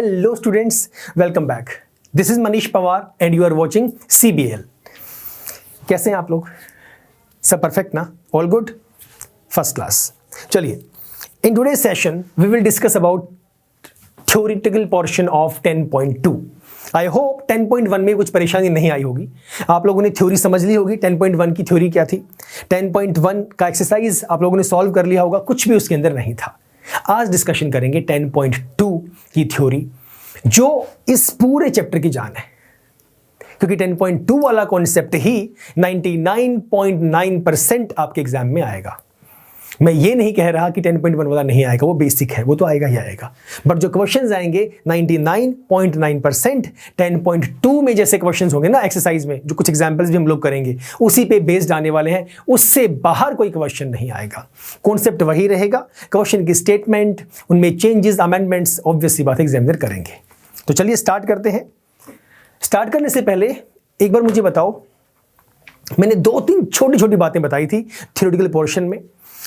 Hello students, welcome back. This is Manish Pawar and you are watching CBL. कैसे हैं आप लोग? सब परफेक्ट ना? All good? First class. चलिए, in today's session we will discuss about theoretical portion of 10.2. I hope 10.1 में कुछ परेशानी नहीं आई होगी. आप लोगों ने थ्योरी समझ ली होगी. 10.1 की थ्योरी क्या थी, 10.1 का एक्सरसाइज आप लोगों ने सॉल्व कर लिया होगा. कुछ भी उसके अंदर नहीं था. आज डिस्कशन करेंगे 10.2 की थ्योरी, जो इस पूरे चैप्टर की जान है, क्योंकि 10.2 वाला कॉन्सेप्ट ही 99.9% आपके एग्जाम में आएगा. मैं ये नहीं कह रहा कि 10.1 वाला नहीं आएगा, वो बेसिक है, वो तो आएगा ही आएगा. बट जो क्वेश्चंस आएंगे 99.9% 10.2 में जैसे क्वेश्चंस होंगे ना एक्सरसाइज में, जो कुछ एग्जांपल्स भी हम लोग करेंगे उसी पे बेस्ड आने वाले हैं. उससे बाहर कोई क्वेश्चन नहीं आएगा. कॉन्सेप्ट वही रहेगा, क्वेश्चन की स्टेटमेंट, उनमें चेंजेस, अमेंडमेंट्स ऑब्वियसली बात एग्जामिनर करेंगे. तो चलिए स्टार्ट करते हैं. स्टार्ट करने से पहले एक बार मुझे बताओ, मैंने 2-3 छोटी छोटी बातें बताई थी थ्योरेटिकल पोर्शन में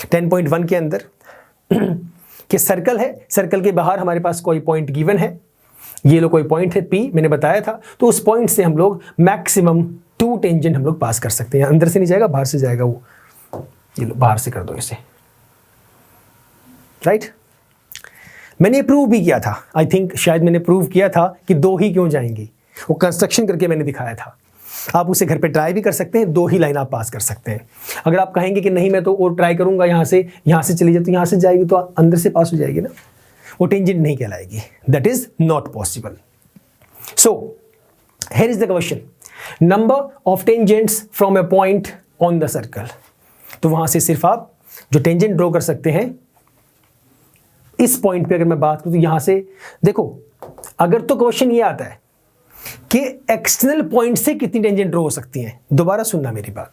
10.1 के अंदर कि सर्कल है, सर्कल के बाहर हमारे पास कोई पॉइंट गिवन है, ये लो कोई पॉइंट है P, मैंने बताया था. तो उस पॉइंट से हम लोग मैक्सिमम 2 टेंजेंट हम लोग पास कर सकते हैं. अंदर से नहीं जाएगा, बाहर से जाएगा. वो ये लो बाहर से कर दो इसे. राइट, मैंने प्रूव भी किया था. आई थिंक शायद मैंने प्रूव किया था कि 2 ही क्यों जाएंगी. वो कंस्ट्रक्शन करके मैंने दिखाया था. आप उसे घर पे ट्राई भी कर सकते हैं. 2 ही लाइन आप पास कर सकते हैं. अगर आप कहेंगे कि नहीं मैं तो और ट्राई करूंगा, यहाँ से चली जाए, तो यहाँ से जाएगी तो अंदर से पास हो जाएगी ना, वो टेंजेंट नहीं कहलाएगी. That is not possible. So here is the question, number of tangents from a point on the circle. तो वहां से सिर्फ आप जो टेंजेंट ड्रॉ कर सकते हैं इस पॉइंट पे. अगर मैं बात करूं तो यहां से देखो, अगर तो क्वेश्चन ये आता है कि एक्सटर्नल पॉइंट से कितनी टेंजेंट ड्रॉ हो सकती हैं. दोबारा सुनना मेरी बात,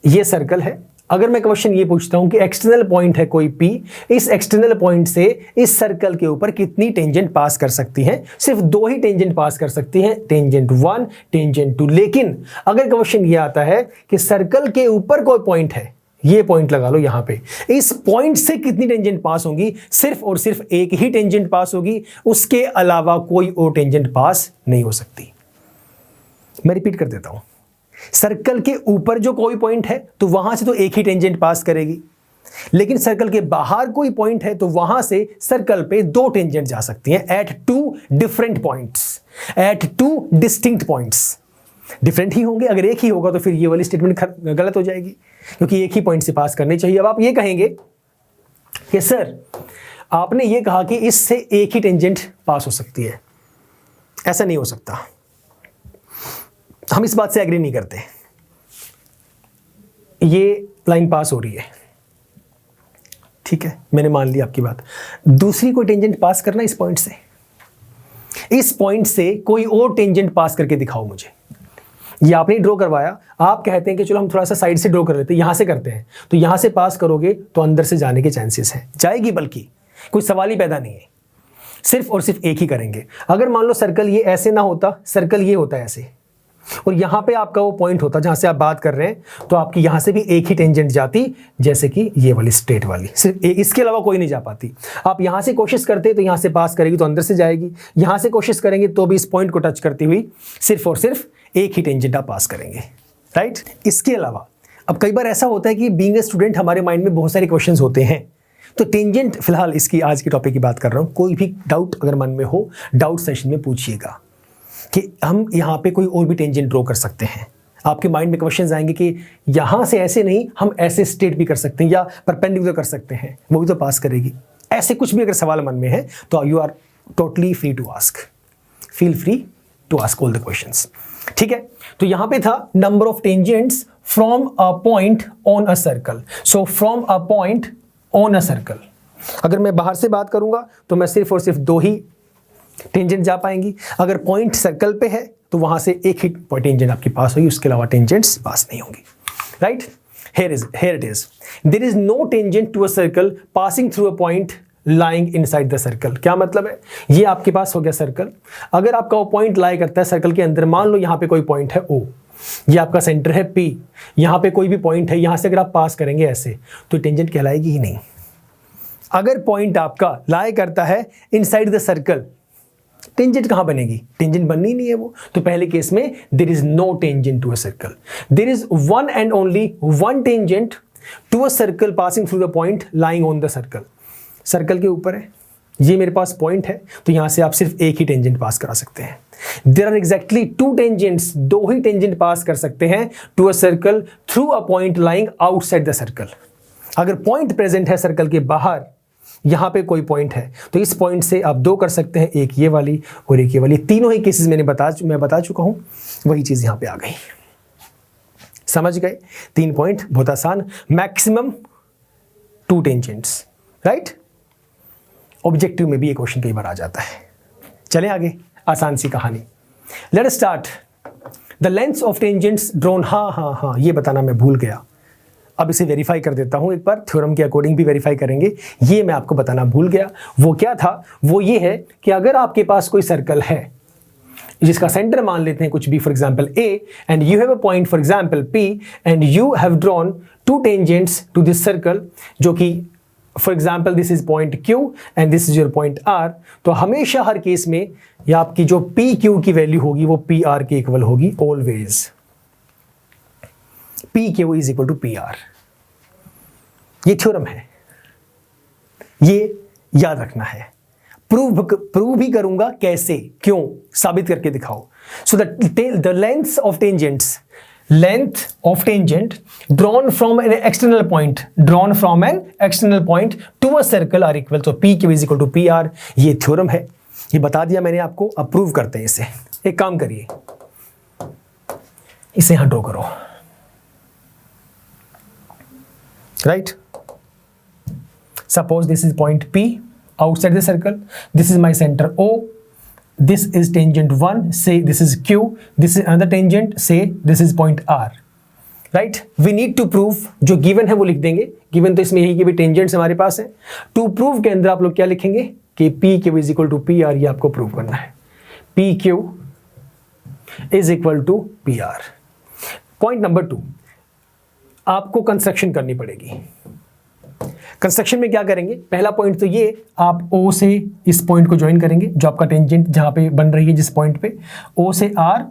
ये सर्कल है. अगर मैं क्वेश्चन ये पूछता हूं कि एक्सटर्नल पॉइंट है कोई P, इस एक्सटर्नल पॉइंट से इस सर्कल के ऊपर कितनी टेंजेंट पास कर सकती हैं. सिर्फ 2 ही टेंजेंट पास कर सकती हैं, टेंजेंट 1, टेंजेंट 2. लेकिन अगर क्वेश्चन ये आता है कि सर्कल के ऊपर कोई पॉइंट है, ये पॉइंट लगा लो यहां पे, इस पॉइंट से कितनी टेंजेंट पास होंगी, सिर्फ और सिर्फ एक ही टेंजेंट पास होगी, उसके अलावा कोई और टेंजेंट पास नहीं हो सकती. मैं रिपीट कर देता हूं, सर्कल के ऊपर जो कोई पॉइंट है तो वहां से तो एक ही टेंजेंट पास करेगी, लेकिन सर्कल के बाहर कोई पॉइंट है तो वहां से सर्कल पे 2 टेंजेंट जा सकती हैं at 2 different points, at 2 distinct points. Different ही होंगे. अगर एक ही होगा तो फिर ये वाली स्टेटमेंट गलत हो जाएगी, क्योंकि एक ही पॉइंट से पास करनी चाहिए. अब आप ये कहेंगे कि सर आपने ये कहा कि इससे एक ही टेंजेंट पास हो सकती है. ऐसा नहीं हो सकता, हम इस बात से एग्री नहीं करते. ये लाइन पास हो रही है, ठीक है, मैंने मान ली आपकी बात. दूसरी कोई टेंजेंट पास करना इस पॉइंट से, इस पॉइंट से कोई और टेंजेंट पास करके दिखाओ मुझे. ये आपने ड्रॉ करवाया, आप कहते हैं कि चलो हम थोड़ा सा साइड से ड्रॉ कर लेते हैं, यहां से करते हैं, तो यहां से पास करोगे तो अंदर से जाने के चांसेस हैं, जाएगी, बल्कि कोई सवाल ही पैदा नहीं है. सिर्फ और सिर्फ एक ही करेंगे. अगर मान लो सर्कल ये ऐसे ना होता, सर्कल ये होता है ऐसे, और यहां पे आपका वो पॉइंट होता जहां से आप बात कर रहे हैं, तो आपकी यहां से भी एक ही टेंजेंट जाती, जैसे कि ये वाली स्ट्रेट वाली, सिर्फ इसके अलावा कोई नहीं जा पाती. आप यहां से कोशिश करते तो यहां से पास करेगी तो अंदर से जाएगी, यहां से कोशिश करेंगे तो भी इस पॉइंट को टच करती हुई सिर्फ और सिर्फ एक ही टेंजेंट आप पास करेंगे. राइट, इसके अलावा अब कई बार ऐसा होता है कि बीइंग ए स्टूडेंट हमारे माइंड में बहुत सारे क्वेश्चंस होते हैं. तो टेंजेंट, फिलहाल इसकी आज की टॉपिक की बात कर रहा हूं, कोई भी डाउट अगर मन में हो, डाउट सेशन में पूछिएगा कि हम यहाँ पे कोई और भी टेंजेंट ड्रॉ कर सकते हैं. आपके माइंड में क्वेश्चंस आएंगे कि यहाँ से ऐसे नहीं, हम ऐसे स्ट्रेट भी कर सकते हैं या परपेंडिकुलर कर सकते हैं, वो भी तो पास करेगी. ऐसे कुछ भी अगर सवाल मन में है तो you are totally free to ask, feel free to ask all the questions. ठीक है, तो यहाँ पे था number of tangents from a point on a circle. So from a point on a circle, अगर मैं बाहर से बात करूंगा तो मैं सिर्फ और सिर्फ 2 ही टेंजेंट जा पाएंगी. अगर पॉइंट सर्कल पे है तो वहां से एक ही टेंजेंट आपकी पास होगी, उसके अलावा टेंजेंट्स पास नहीं होंगी. Right, here it is. There is no tangent to a circle passing through a point lying inside the circle. क्या मतलब है, ये आपके पास हो गया सर्कल. अगर आपका वो पॉइंट लाई करता है सर्कल के अंदर, मान लो यहाँ पे कोई पॉइंट है O, ये आपका सेंटर है P, यहाँ पे कोई भी पॉइंट है, यहाँ से अगर आप पास करेंगे ऐसे तो टेंजेंट कहलाएगी ही नहीं. अगर पॉइंट आपका लाई करता है इनसाइड द सर्कल, टेंजेंट कहाँ बनेगी? टेंजेंट बननी नहीं है वो, तो पहले केस में there is no tangent to a circle. There is one and only one tangent to a circle passing through the point lying on the circle. Circle के ऊपर है, ये मेरे पास पॉइंट है, तो यहां से आप सिर्फ एक ही टेंजेंट पास करा सकते हैं। There are exactly two tangents, दो ही टेंजेंट पास कर सकते हैं to a circle through a point lying outside the circle. अगर पॉइंट प्रेजेंट है सर्कल के बाहर, यहां पे कोई पॉइंट है, तो इस पॉइंट से आप दो कर सकते हैं, एक ये वाली और एक ये वाली। तीनों ही केसेस मैं बता चुका हूं, वही चीज यहां पे आ गई। समझ गए? 3 पॉइंट, बहुत आसान। Maximum 2 tangents, right? ऑब्जेक्टिव में भी ये क्वेश्चन कई बार आ जाता है। चलें आगे, आसान सी कहानी। Let us start. The lengths of tangents drawn, हाँ, ये बताना मैं भूल गया। अब इसे वेरीफाई कर देता हूं एक बार, थ्योरम के अकॉर्डिंग भी वेरीफाई करेंगे। ये मैं आपको बताना भूल गया। वो क्या था? वो ये है कि अगर आपके पास कोई सर्कल है जिसका सेंटर मान लेते हैं कुछ भी, for example A, and you have a point for example P, and you have drawn 2 tangents to this circle, जो कि for example this is point Q and this is your point R। तो हमेशा हर case में या आपकी जो PQ की value होगी वो PR के इक्वल होगी always. PQ is equal to PR। ये थ्योरम है, ये याद रखना है। प्रूव भी करूंगा, कैसे, क्यों, साबित करके दिखाओ। So the length of tangents, length of tangent drawn from an external point to a circle are equal, so PQ is equal to PR। ये थ्योरम है, ये बता दिया मैंने आपको। अब प्रूव करते हैं इसे। एक काम करिए, इसे यहां ड्रॉ करो, right? Suppose this is point P outside the circle, this is my center O, this is tangent 1, say this is Q, this is another tangent, say this is point R, right? We need to prove, जो given है वो लिख देंगे, given तो इसमें यही कि भी tangents हमारे पास है। to prove के अंदर आप लोग क्या लिखेंगे कि PQ is equal to PR, ये आपको प्रूव करना है। PQ is equal to PR। Point number 2, आपको कंस्ट्रक्शन करनी पड़ेगी। कंस्ट्रक्शन में क्या करेंगे? पहला पॉइंट तो ये, आप O से इस पॉइंट को ज्वाइन करेंगे, जो आपका टेंजेंट जहां पे बन रही है जिस पॉइंट पे, O से R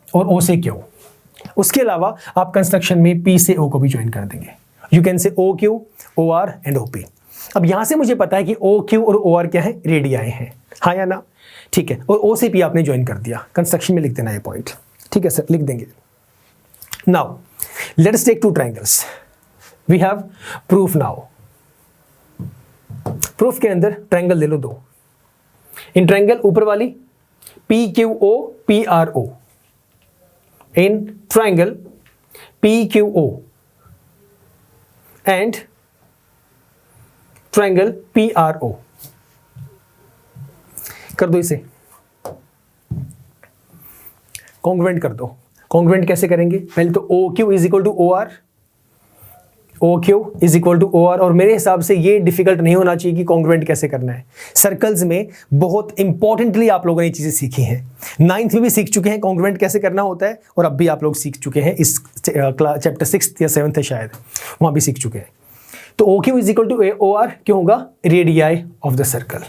और O से Q। उसके अलावा आप कंस्ट्रक्शन में P से O को भी ज्वाइन कर देंगे। You can say OQ, OR and OP। अब यहां से मुझे पता है कि OQ और OR क्या है? रेडियाई हैं, हाँ या ना? ठीक है। और O से P आपने ज्वाइन कर दिया, कंस्ट्रक्शन में लिख देना ये पॉइंट। ठीक है सर, लिख देंगे। Now let us take 2 triangles. We have proof now. Proof के अंदर ट्रायंगल ले लो 2। इन ट्रायंगल ऊपर वाली PQO PRO, in triangle PQO and triangle PRO। कर दो इसे कॉन्ग्रुएंट कर दो। कॉन्ग्रुएंट कैसे करेंगे? पहले तो OQ is equal to OR, OQ is equal to OR। और मेरे हिसाब से ये डिफिकल्ट नहीं होना चाहिए कि कॉन्ग्रुएंट कैसे करना है। सर्कल्स में बहुत इंपॉर्टेंटली आप लोगों ने ये चीज़ें सीखी हैं, 9th में भी सीख चुके हैं कॉन्ग्रुएंट कैसे करना होता है, और अब भी आप लोग सीख चुके हैं, इस चैप्टर 6 या 7 है शायद, वहाँ भी सीख चुके हैं। तो OQ is equal to OR क्यों होगा? Radii of the circle,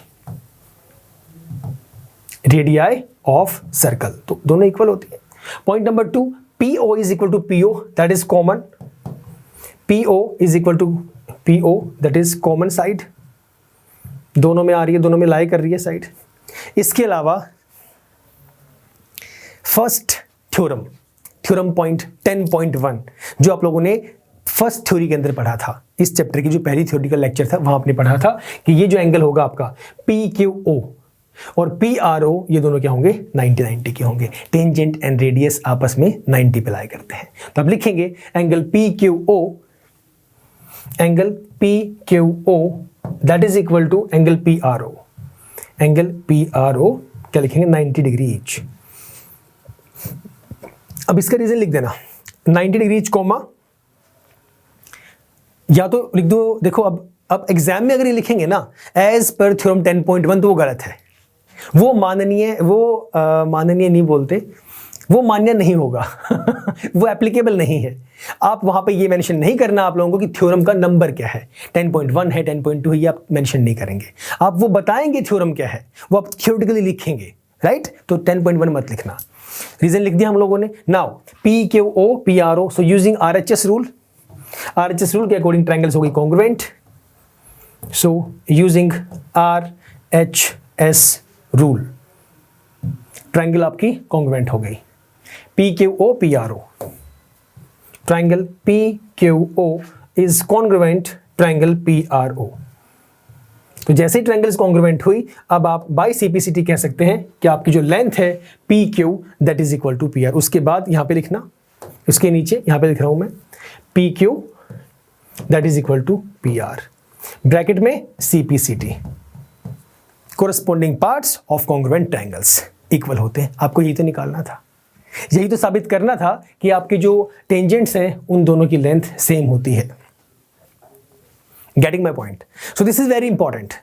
radii of circle, तो दोनों इक्वल होती है। Point number 2, PO is equal to PO, that is common. PO is equal to PO, that is common side, दोनों में आ रही है, दोनों में लाई कर रही है साइड। इसके अलावा फर्स्ट थ्योरम, थ्योरम पॉइंट 10.1 जो आप लोगों ने फर्स्ट थ्योरी के अंदर पढ़ा था, इस चैप्टर की जो पहली थ्योरिटिकल लेक्चर था वहां आपने पढ़ा था कि ये जो एंगल होगा आपका PQO और PRO, ये दोनों क्या होंगे? 90 के होंगे। टेंजेंट एंड रेडियस आपस में 90 पे लाई करते हैं। तो अब लिखेंगे angle PQO that is equal to angle PRO। Angle PRO क्या लिखेंगे? 90 डिग्री ईच। अब इसका रीजन लिख देना, 90 डिग्री ईच कॉमा, या तो लिख दो। देखो अब एग्जाम में अगर ये लिखेंगे ना एज पर थ्योरम 10.1 तो वो गलत है, वो माननीय नहीं बोलते, वो मान्य नहीं होगा वो एप्लीकेबल नहीं है। आप वहां पे ये मेंशन नहीं करना आप लोगों को कि थ्योरम का नंबर क्या है, 10.1 है, 10.2 है, ये आप मेंशन नहीं करेंगे। आप वो बताएंगे थ्योरम क्या है, वो आप थ्योरेटिकली लिखेंगे, राइट? तो 10.1 मत लिखना, रीजन लिख दिया हम लोगों ने. Now PQO PRO, so using RHS rule, RHS rule के अकॉर्डिंग ट्रायंगल्स हो गई congruent. So using RHS rule triangle आपकी कॉन्ग्रुएंट हो गई. PQO PRO, triangle PQO is congruent triangle PRO. तो जैसे ही ट्रायंगल्स कॉन्ग्रुएंट हुई, अब आप बाय CPCT कह सकते हैं कि आपकी जो लेंथ है PQ that is equal to PR. उसके बाद यहां पे लिखना, उसके नीचे यहां पे लिख रहा हूं मैं PQ that is equal to PR, bracket में CPCT, corresponding parts of congruent triangles equal होते हैं. आपको यही तो निकालना था, यही तो साबित करना था कि आपके जो टेंजेंट्स हैं उन दोनों की लेंथ सेम होती है. Getting my point? So this is very important.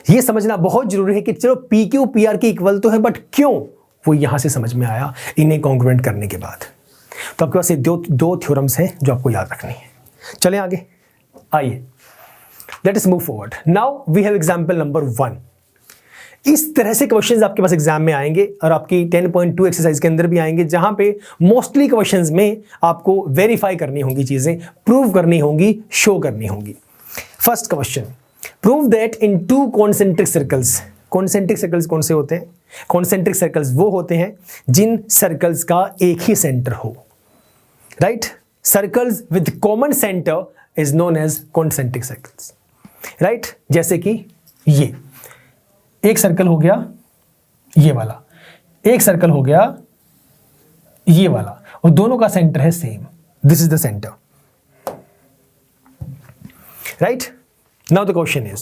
ये समझना बहुत जरूरी है कि चलो PQ PR के इक्वल तो है, बट क्यों, वो यहां से समझ में आया इन्हें कॉन्ग्रुएंट करने के बाद. तो आपके पास ये दो थ्योरम्स हैं जो आपको याद रखनी है. चलें आगे, आइए let us move forward. Now we have example number 1. इस तरह से क्वेश्चंस आपके पास एग्जाम में आएंगे और आपकी 10.2 एक्सरसाइज के अंदर भी आएंगे, जहां पे मोस्टली क्वेश्चंस में आपको वेरीफाई करनी होंगी चीजें, प्रूव करनी होंगी, शो करनी होंगी. First question, prove that in to concentric circles. Concentric circles कौन से होते हैं? कॉन्सेंट्रिक सर्कल्स वो होते हैं जिन सर्कल्स का एक ही सेंटर हो, right? Circles with common centre is known as concentric circles, right? जैसे कि ये एक सर्कल हो गया ये वाला, एक सर्कल हो गया ये वाला, और दोनों का सेंटर है same. This is the centre, right? Now the question is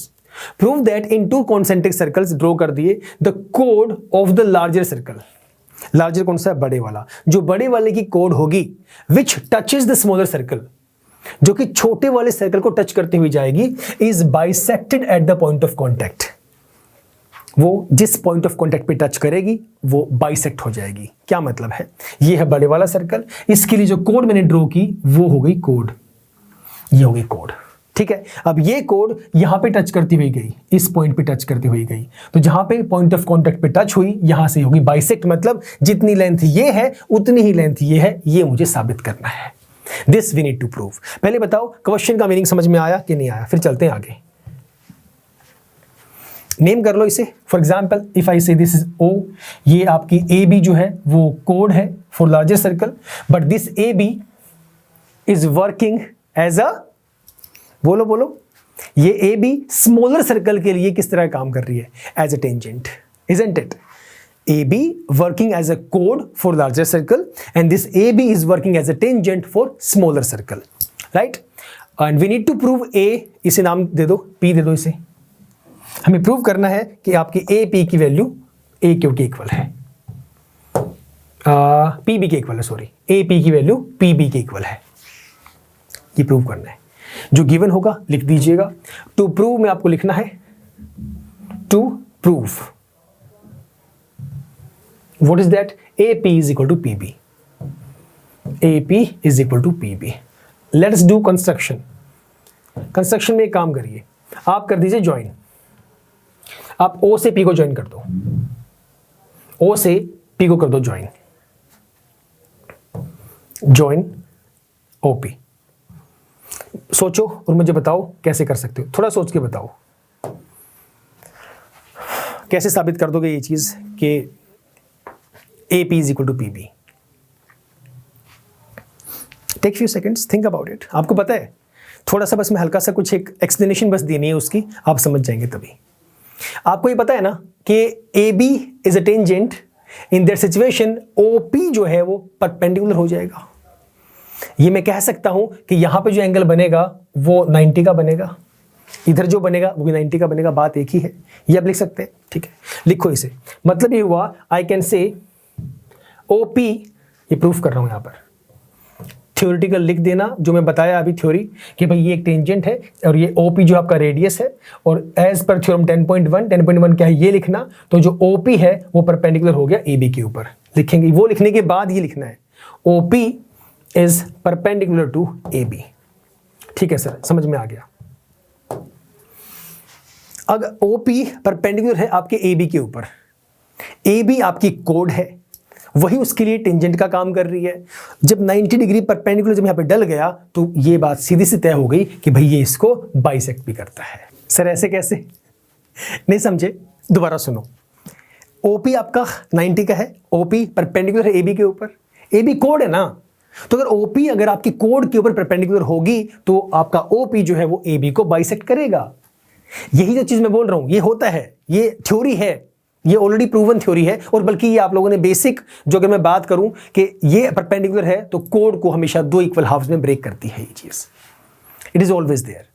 prove that in to concentric circles, draw कर दिए, the code of the larger circle. Larger कौन सा है? बड़े वाला. जो बड़े वाले की कोड होगी विच टचेज द स्मॉलर सर्कल, जो कि छोटे वाले सर्कल को टच करते हुए जाएगी, is bisected at the point of contact. वो जिस पॉइंट ऑफ कॉन्टैक्ट पे टच करेगी वो बाइसेक्ट हो जाएगी. क्या मतलब है? ये है बड़े वाला सर्कल, इसके लिए जो कोड मैंने ड्रॉ की वो हो गई कोड, ये हो गई कोड. ठीक है, अब ये कोड यहां पे टच करती हुई गई, इस पॉइंट पे टच करती हुई गई, तो जहां पे पॉइंट ऑफ कॉन्टैक्ट पे टच हुई यहां से होगी बाइसेक्ट. मतलब जितनी लेंथ ये है उतनी ही लेंथ ये है, ये मुझे साबित करना है. This we need to prove. पहले बताओ क्वेश्चन का मीनिंग समझ में आया कि नहीं आया, फिर चलते हैं आगे. नेम कर लो इसे. फॉर एग्जाम्पल इफ आई से दिस इज O, ये आपकी AB जो है वो कोड है for larger circle, but this AB is working as a, बोलो बोलो, ये AB स्मॉलर सर्कल के लिए किस तरह काम कर रही है? As a tangent, isn't it? AB working as a code for larger circle and this AB is working as a tangent for smaller circle, right? And we need to prove A. इसे नाम दे दो, P दे दो इसे. हमें prove करना है कि आपकी AP की वैल्यू AQ के इक्वल है, PB के इक्वल है, सॉरी, AP की वैल्यू PB के इक्वल है. ये प्रूव करना है. जो गिवन होगा लिख दीजिएगा. टू प्रूव में आपको लिखना है to prove. What is that? AP is equal to PB. AP is equal to PB. Let's do construction. Construction में एक काम करिए, आप कर दीजिए ज्वाइन. आप O से P को ज्वाइन कर दो, O से P को कर दो ज्वाइन. Join OP. सोचो और मुझे बताओ कैसे कर सकते हो. थोड़ा सोच के बताओ कैसे साबित कर दोगे ये चीज कि AP is equal to PB. Take few seconds, think about it. आपको पता है, थोड़ा सा बस मैं हल्का सा कुछ एक एक्सप्लेनेशन बस देनी है उसकी, आप समझ जाएंगे तभी. आपको ये पता है ना कि AB is a tangent, in that situation OP जो है वो परपेंडिकुलर हो जाएगा. ये मैं कह सकता हूं कि यहां पे जो एंगल बनेगा वो 90 का बनेगा, इधर जो बनेगा वो भी 90 का बनेगा. बात एक ही है, ये आप लिख सकते हैं. ठीक है, लिखो इसे. मतलब ये हुआ, आई कैन से OP, ये प्रूफ कर रहा हूं यहां पर, थ्योरेटिकल लिख देना जो मैं बताया अभी थ्योरी कि भाई ये एक टेंजेंट है और ये OP जो आपका रेडियस है, और एज पर थ्योरम 10.1 क्या है ये लिखना. तो जो OP है वो परपेंडिकुलर हो गया AB के ऊपर. लिखेंगे वो, लिखने के बाद ये लिखना है OP is perpendicular to AB. ठीक है सर, समझ में आ गया. अगर OP परपेंडिकुलर है आपके AB के ऊपर, ए बी आपकी कोड है, वही उसके लिए टेंजेंट का काम कर रही है। जब 90 डिग्री परपेंडिकुलर जब यहाँ पे डल गया तो ये बात सीधी सी तय हो गई कि भाई ये इसको बाइसेक्ट भी करता है। सर ऐसे कैसे, नहीं समझे? दोबारा सुनो। ओपी आपका 90 का है, ओपी परपेंडिकुलर है ए बी के ऊपर, ए बी कोड है ना, तो अगर ओपी अगर आपकी कोड के ऊपर परपेंडिकुलर होगी तो आपका ओपी जो है वो ए बी को बाइसेक्ट करेगा। यही जो चीज मैं बोल रहा हूं ये होता है, ये थ्योरी है, ये ऑलरेडी प्रूवन थ्योरी है। और बल्कि ये आप लोगों ने बेसिक जो अगर मैं बात करूं कि ये परपेंडिकुलर है तो कोड को हमेशा 2 इक्वल हाफ्स में ब्रेक करती है ये चीज। It is always there.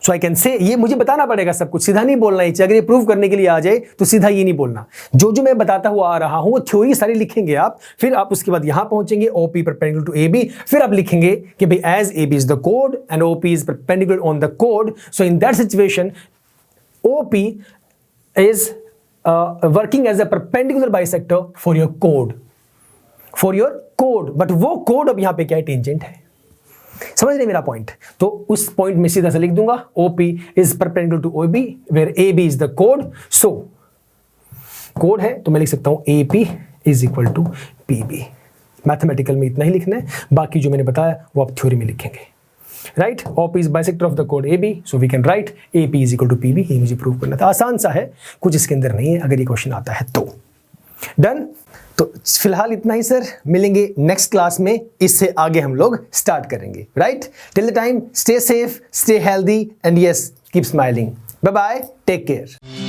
So I can say, ये मुझे बताना पड़ेगा सब कुछ, सीधा नहीं बोलना ही चाहिए। अगर ये प्रूव करने के लिए आ जाए तो सीधा ये नहीं बोलना। जो जो मैं बताता हुआ आ रहा हूं वो थ्योरी सारी लिखेंगे आप, फिर आप उसके बाद यहां पहुंचेंगे OP perpendicular to A B, फिर आप लिखेंगे कि भाई as A B is the code and OP is perpendicular on the कोड, सो in that situation OP is working as a perpendicular bisector for your code, but वो code अब यहां पे क्या है, टेंजेंट है। समझ रहे मेरा पॉइंट? तो उस पॉइंट में सीधा से लिख दूंगा OP is perpendicular to OB where AB is the कोड। सो कोड है तो मैं लिख सकता हूं AP is equal to PB। Mathematical में इतना ही लिखना है, बाकी जो मैंने बताया वो आप थ्योरी में लिखेंगे। Right, OP is bisector of the कोड AB, so we can write AP is equal to PB। ये मुझे प्रूव करना था, आसान सा है, कुछ इसके अंदर नहीं है अगर ये क्वेश्चन आता है तो। डन। तो फिलहाल इतना ही सर, मिलेंगे नेक्स्ट क्लास में, इससे आगे हम लोग स्टार्ट करेंगे। Right, till the time stay safe, stay healthy and yes keep smiling. Bye bye, take care.